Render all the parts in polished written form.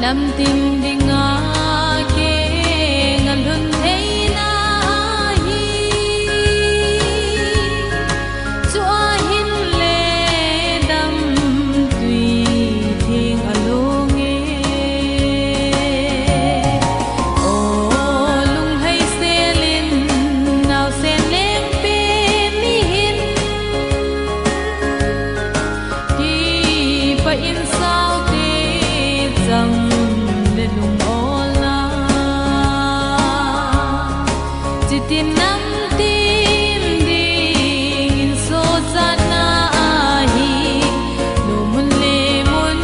lam tim ding a ke ngan hun thei na hi chu a hin le dam tui thing along e o lung hai selin naw sen leng pe mi hin ki pa in sao te chang le lung ol na chitin nam tim ding in so chan na hi lo mun le mun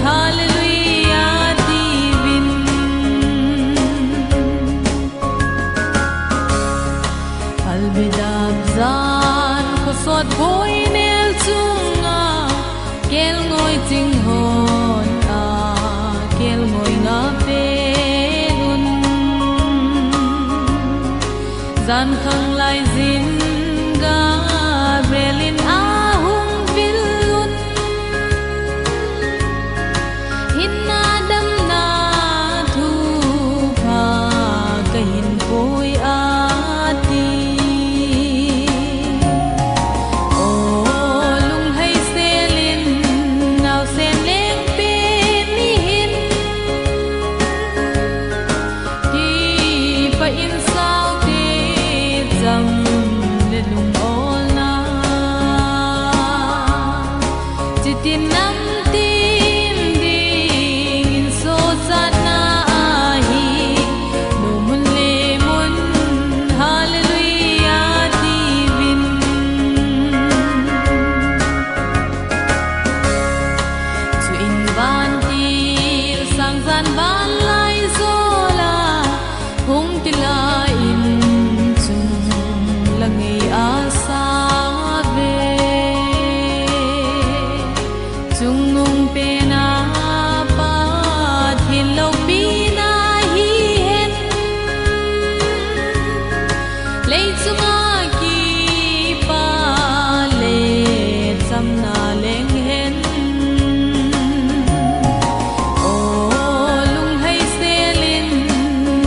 hallelujah divin albedam zan ko sot boy nel chunga kel ngoi ting hon a kel ngoi nga pe nun zan khang lai zin ga belin a hung vil lun hin na dam na thu pha ka hin poi a ti o lung hai selin naw sen leng pe mi hin ki pa in sao te cham le lung ol na chitin nam tim ding in so chan na hi lo mun le mun hallelujah divin chu in van til sang zan van lai zola hung tila in chung langai asa ve chung nung pe na pa thil lo pi na hi hen lei chunga ki pa le cham na leng hen o lung hai selin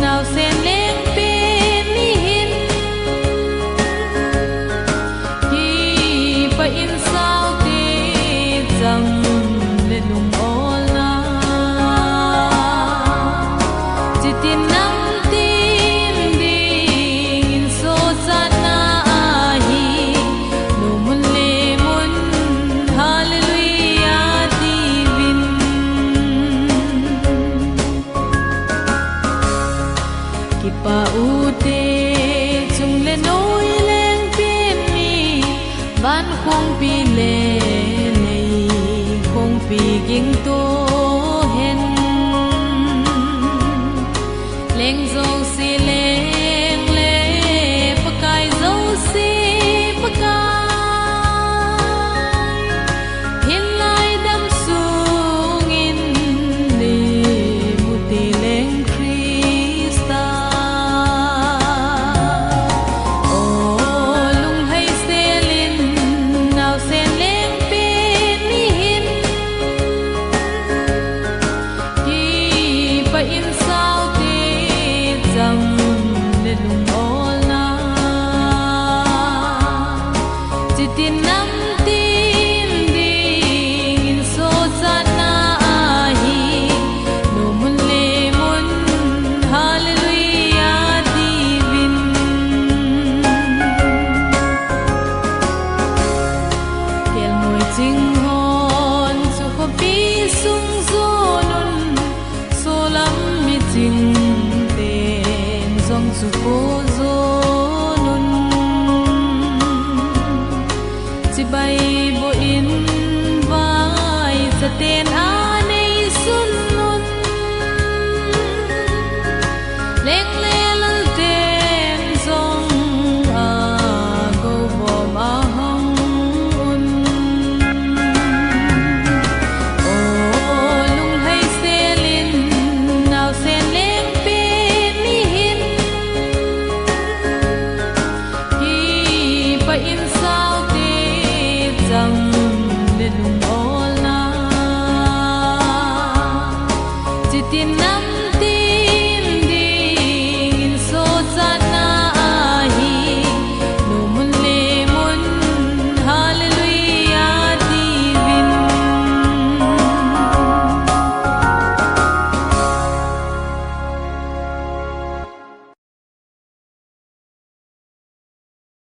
naw sen leng pe mi hin ki pa in sao te cham le lung ol na chitin nam tim ding in so chan na hi lo mun le mun hallelujah divin ki pa u te chung le noi leng pe mi van khong pi le nei khong pi ging to hen leng zo si leng le pakai zo si pakai hin lai dam sung in le muti leng krista o lung hai selin naw sen leng pe mi hin ki pa in sao te cham le lung ol na chitin nam tim ding in so chan na hi lo mun le mun hallelujah divin kel moi ching hon chu ko pi sung zo nun so lam mi ching ten zong chu ko zo nun chi bai bo in vai cha ten a nei sun nun leng le lal ten zong a go bo ma hong un o lung hai selin naw sen leng pe mi hin tin năm